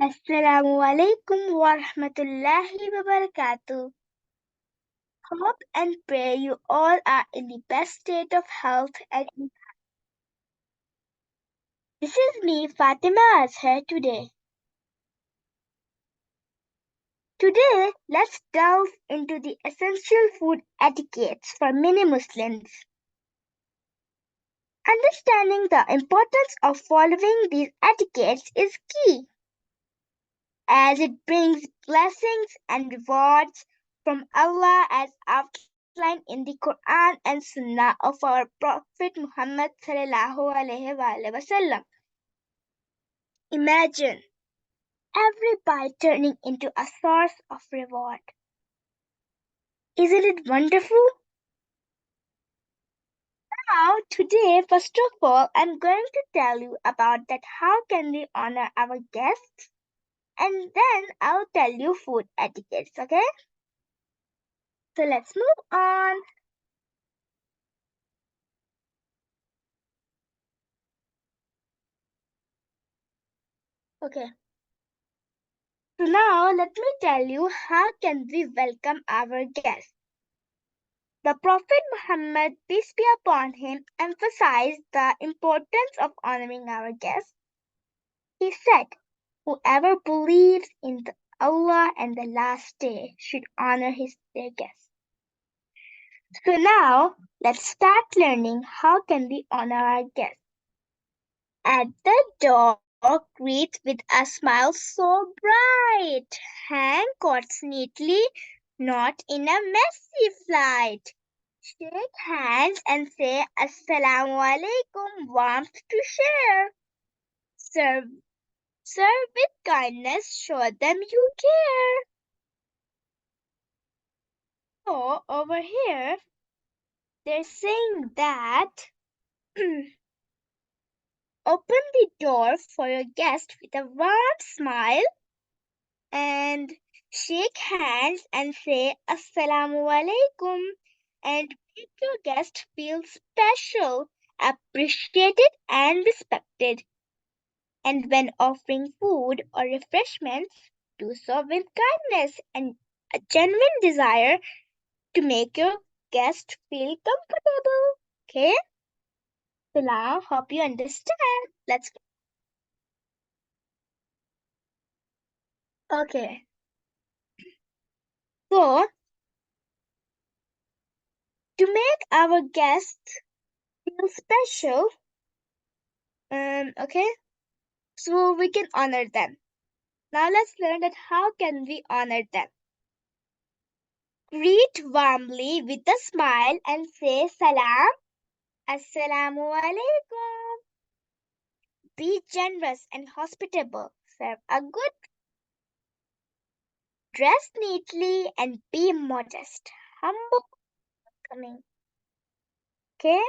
Assalamu alaikum wa rahmatullahi wa barakatuh. Hope and pray you all are in the best state of health and this is me, Fatima Azhar today. Today, let's delve into the essential food etiquettes for many Muslims. Understanding the importance of following these etiquettes is key, as it brings blessings and rewards from Allah as outlined in the Quran and Sunnah of our Prophet Muhammad sallallahu alaihi wasallam. Imagine every bite turning into a source of reward. Isn't it wonderful? Now, today, first of all, I'm going to tell you about that how can we honor our guests, and then I'll tell you food etiquettes, okay? So let's move on. Okay. So now let me tell you how can we welcome our guests. The Prophet Muhammad, peace be upon him, emphasized the importance of honoring our guests. He said, whoever believes in Allah and the last day should honor their guests. So now let's start learning how can we honor our guests. At the door, greet with a smile so bright. Hang coats neatly, not in a messy flight. Shake hands and say Assalamu alaikum, warmth to share. Serve with kindness, show them you care. So over here, they're saying that open the door for your guest with a warm smile and shake hands and say Assalamu alaikum and make your guest feel special, appreciated, and respected. And when offering food or refreshments, do so with kindness and a genuine desire to make your guest feel comfortable. Okay? So now, hope you understand. Let's okay. So to make our guests feel special, okay, so we can honor them. Now let's learn that how can we honor them. Greet warmly with a smile and say salam, assalamu alaikum. Be generous and hospitable. Serve a good, dress neatly, and be modest, humble, welcoming. Okay?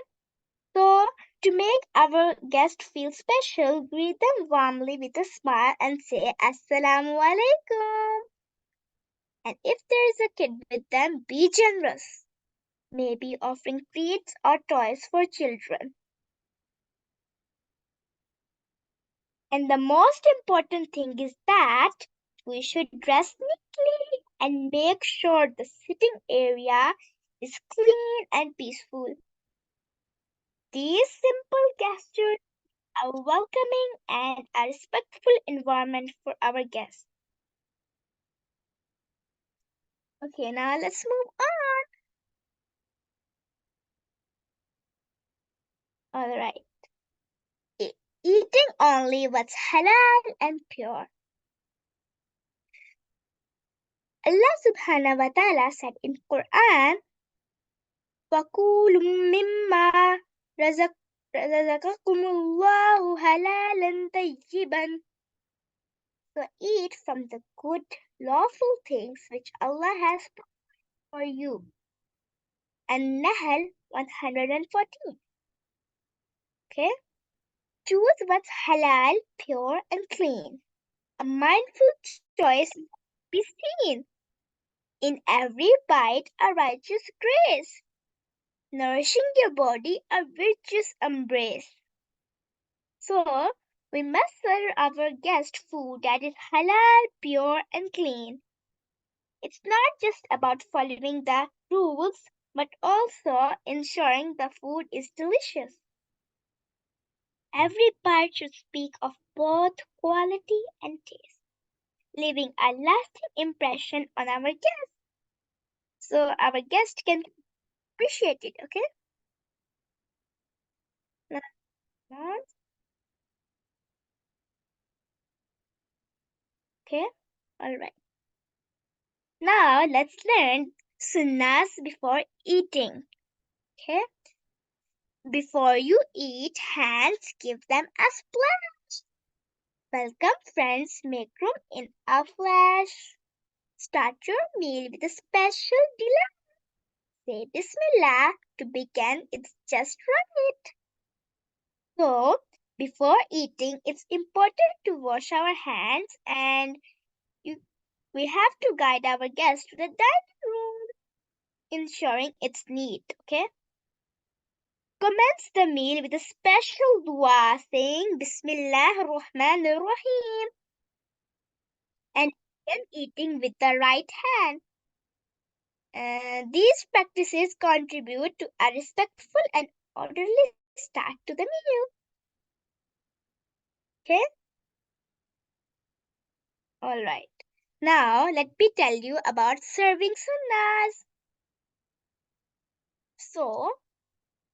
So, to make our guest feel special, greet them warmly with a smile and say Assalamu alaikum. And if there is a kid with them, be generous. Maybe offering treats or toys for children. And the most important thing is that we should dress neatly and make sure the sitting area is clean and peaceful. These simple gestures are welcoming and a respectful environment for our guests. Okay, now let's move on. All right. Eating only what's halal and pure. Allah subhanahu wa ta'ala said in Quran, وَكُولُوا مِمَّا رَزَقَكُمُ اللَّهُ حَلَالًا طَيِّبًا. So eat from the good, lawful things which Allah has provided for you. And Nahl 114. Okay? Choose what's halal, pure, and clean. A mindful choice be seen. In every bite, a righteous grace. Nourishing your body, a virtuous embrace. So, We must serve our guests food that is halal, pure, and clean. It's not just about following the rules, but also ensuring the food is delicious. Every bite should speak of both quality and taste, leaving a lasting impression on our guests so our guests can appreciate it, okay? Now, okay, alright. Now let's learn sunnahs before eating, okay? Before you eat, hands give them a splash. Welcome friends, make room in a flash. Start your meal with a special delight. Say Bismillah to begin, it's just right. So, before eating, it's important to wash our hands and you, we have to guide our guests to the dining room, ensuring it's neat, okay? Commence the meal with a special dua saying Bismillah ar-Rahman ar-Rahim and begin eating with the right hand. These practices contribute to a respectful and orderly start to the meal. Okay? Alright. Now, let me tell you about serving sunnahs. So,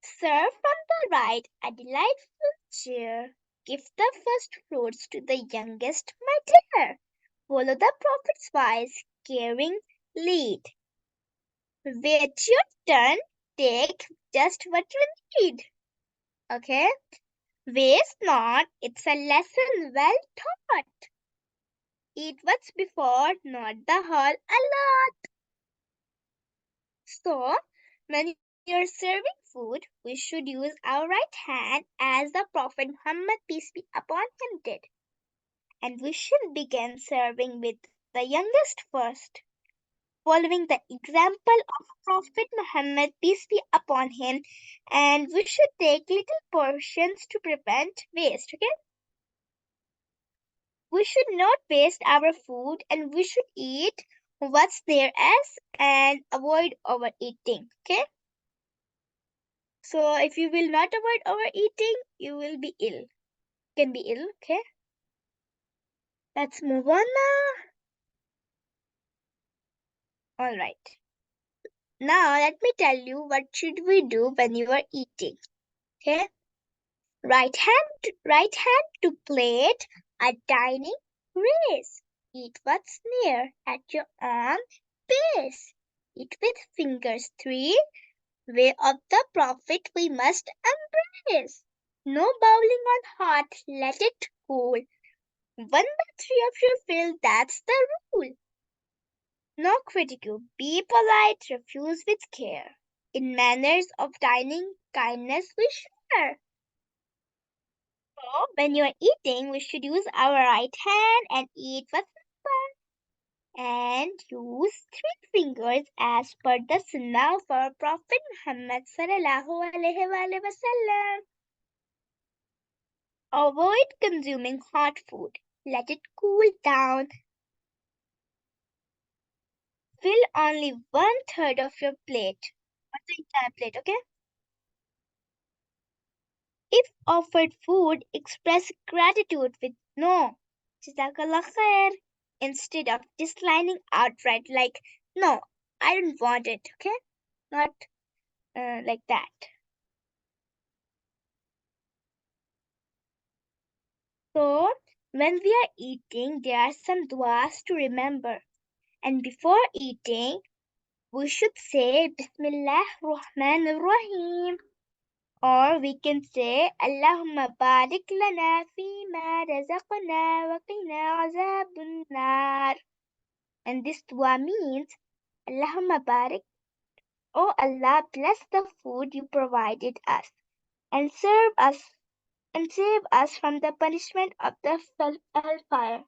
serve from the right a delightful cheer. Give the first fruits to the youngest, my dear. Follow the Prophet's wise, caring lead. Wait your turn, take just what you need. Okay? Waste not, it's a lesson well taught. Eat what's before, not the whole a lot. So, when you're serving food, we should use our right hand as the Prophet Muhammad, peace be upon him, did. And we should begin serving with the youngest first. Following the example of Prophet Muhammad, peace be upon him, and we should take little portions to prevent waste, okay? We should not waste our food and we should eat what's there as and avoid overeating, okay? So if you will not avoid overeating, you will be ill. Can be ill, okay? Let's move on now. Alright. Now let me tell you what should we do when you are eating. Okay? Right hand to plate, a dining race. Eat what's near at your own pace. Eat with fingers three. Way of the Prophet we must embrace. No bowling on hot, let it cool. 1/3 of your fill, that's the rule. No critique, be polite, refuse with care. In manners of dining, kindness we share. So, when you're eating, we should use our right hand and eat what's upper. And use 3 fingers as per the sunnah of our Prophet Muhammad sallallahu alaihi wasallam. Avoid consuming hot food. Let it cool down. Fill only 1/3 of your plate, not the entire plate, okay? If offered food, express gratitude with no, Jazakallah khair, instead of declining outright, like, no, I don't want it, okay? Not like that. So, when we are eating, there are some duas to remember. And before eating, we should say Bismillah Rahman Rahim. Or we can say Allahumma barik lana fima razaqna wa qina azabun nar. And this dua means Allahumma barik, oh Allah, bless the food you provided us and serve us and save us from the punishment of the hellfire.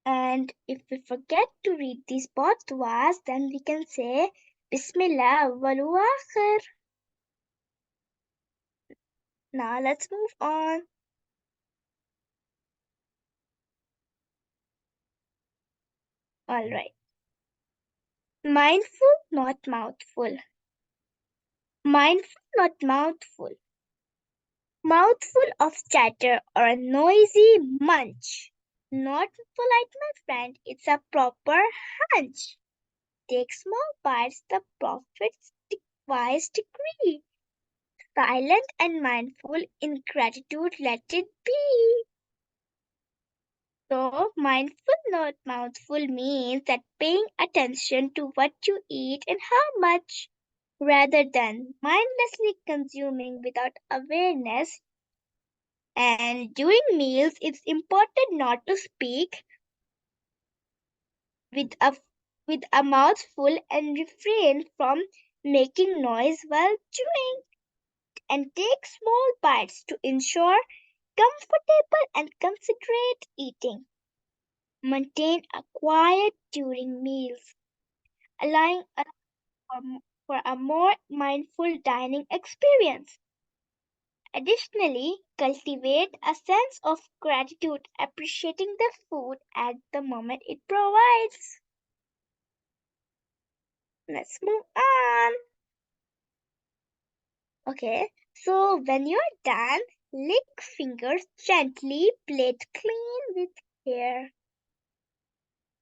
And if we forget to read these both duas, then we can say Bismillah wal akhir. Now let's move on. All right. Mindful, not mouthful. Mindful, not mouthful. Mouthful of chatter or a noisy munch. Not polite, my friend. It's a proper hunch. Take small bites, the prophet's wise decree. Silent and mindful in gratitude, let it be. So, mindful, not mouthful means that paying attention to what you eat and how much, rather than mindlessly consuming without awareness. And during meals, it's important not to speak with a mouth full and refrain from making noise while chewing, and take small bites to ensure comfortable and considerate eating. Maintain a quiet during meals, allowing us for a more mindful dining experience. Additionally, cultivate a sense of gratitude, appreciating the food at the moment it provides. Let's move on. Okay, so when you're done, lick fingers gently, plate clean with care.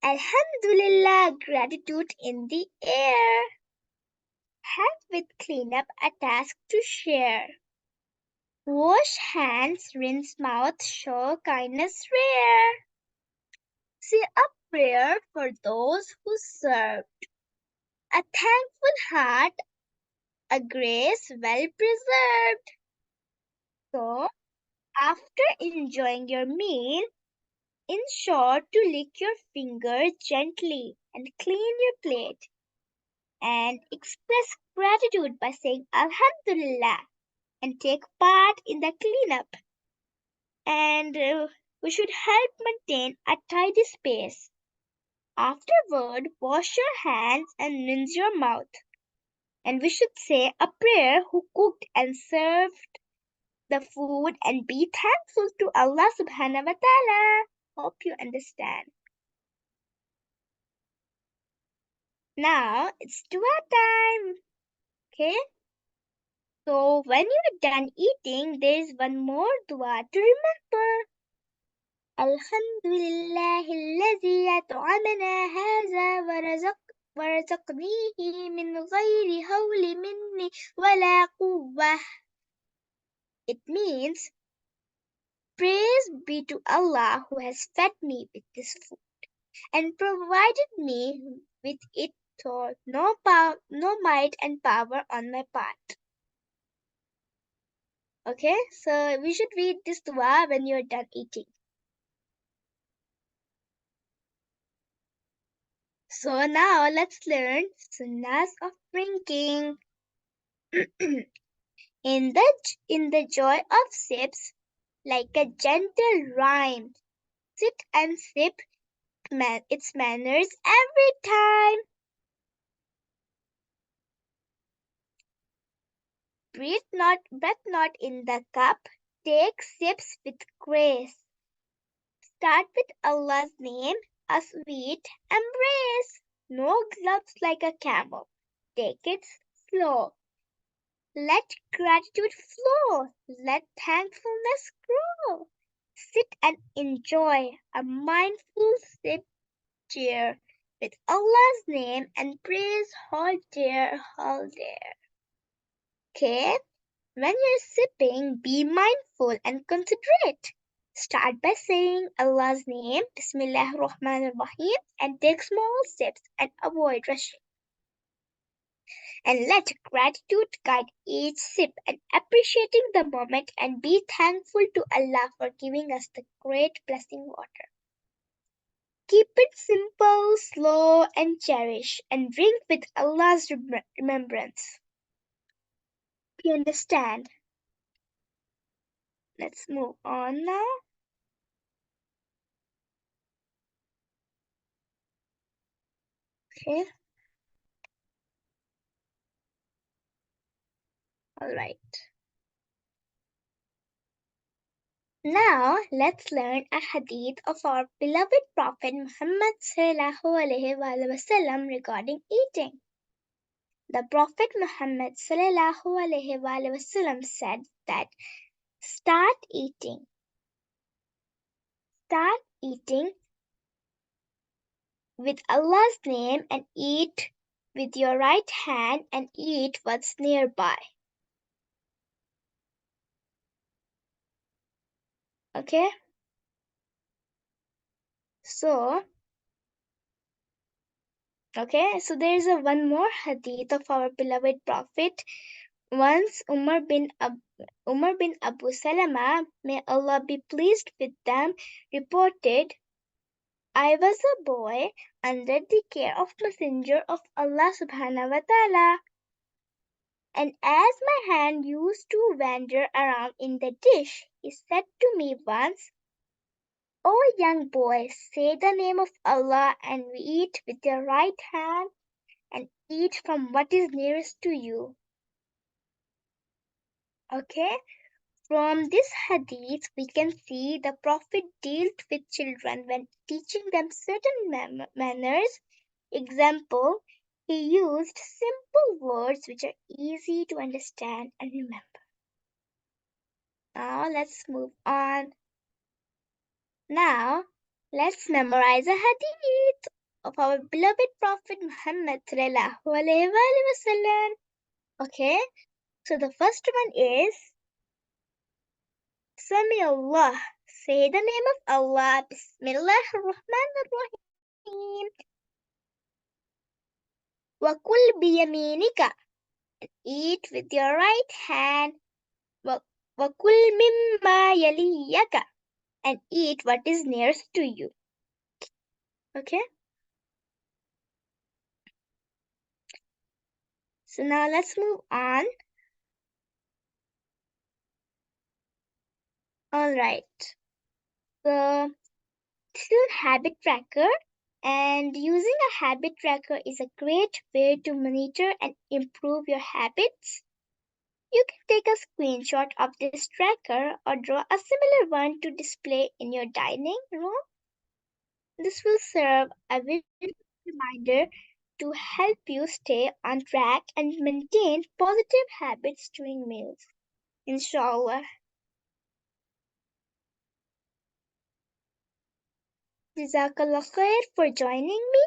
Alhamdulillah, gratitude in the air. Help with cleanup, a task to share. Wash hands, rinse mouth, show kindness rare. Say a prayer for those who serve. A thankful heart, a grace well preserved. So, after enjoying your meal, ensure to lick your finger gently and clean your plate and express gratitude by saying Alhamdulillah and take part in the cleanup. And we should help maintain a tidy space. Afterward, wash your hands and rinse your mouth. And we should say a prayer who cooked and served the food and be thankful to Allah subhanahu wa ta'ala. Hope you understand. Now it's dua time. Okay? So when you're done eating, there is one more dua to remember. Alhamdulillah الذي أطعمنا هذا ورزقنيه من غير حول مني ولا قوة. It means, praise be to Allah who has fed me with this food and provided me with it through no might and power on my part. Okay, so we should read this dua when you're done eating. So now let's learn sunnahs of drinking. in the joy of sips, like a gentle rhyme, sit and sip its manners every time. Breath not in the cup, take sips with grace. Start with Allah's name, a sweet embrace. No gloves like a camel, take it slow. Let gratitude flow, let thankfulness grow. Sit and enjoy a mindful sip cheer with Allah's name and praise hold dear, hold dear. Okay? When you're sipping, be mindful and considerate. Start by saying Allah's name, Bismillah Rahman Rahim, and take small sips and avoid rushing. And let gratitude guide each sip and appreciating the moment and be thankful to Allah for giving us the great blessing water. Keep it simple, slow, and cherish, and drink with Allah's remembrance. You understand? Let's move on now. Okay, all right. Now let's learn a hadith of our beloved Prophet Muhammad sallallahu alaihi wasallam regarding eating. The Prophet Muhammad sallallahu alaihi wasallam said that start eating with Allah's name and eat with your right hand and eat what's nearby. Okay? So there's one more hadith of our beloved Prophet. Once Umar bin Abu Salama, may Allah be pleased with them, reported, I was a boy under the care of Messenger of Allah subhanahu wa ta'ala. And as my hand used to wander around in the dish, he said to me once, O young boy, say the name of Allah and eat with your right hand and eat from what is nearest to you. Okay? From this hadith, we can see the Prophet dealt with children when teaching them certain manners. Example, he used simple words which are easy to understand and remember. Now let's move on. Now let's memorize a hadith of our beloved Prophet Muhammad sallallahu alaihi wasallam. Okay, so the first one is Sami Allah. Say the name of Allah. Bismillah ar-Rahman ar-Rahim. Wakul biyaminika. Eat with your right hand. Wakul mimma yaliyaka. And eat what is nearest to you. Okay? So now let's move on. Alright. So this is a habit tracker. And using a habit tracker is a great way to monitor and improve your habits. You can take a screenshot of this tracker or draw a similar one to display in your dining room. This will serve as a reminder to help you stay on track and maintain positive habits during meals. Inshallah. Jazakallah khair for joining me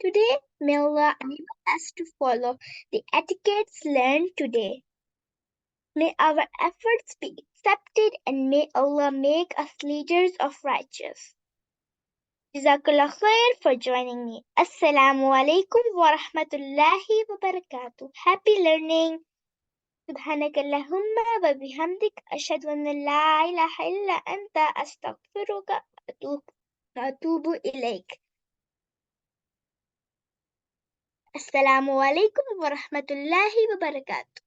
today. May Allah enable us to follow the etiquettes learned today. May our efforts be accepted and may Allah make us leaders of righteous. Jazakallah khair for joining me. Assalamu alaikum wa rahmatullahi wa barakatuh. Happy learning. سبحانك اللهم وبحمدك أشهد أن لا إله إلا أنت أستغفرك وأتوب إليك. السلام عليكم ورحمة الله وبركاته.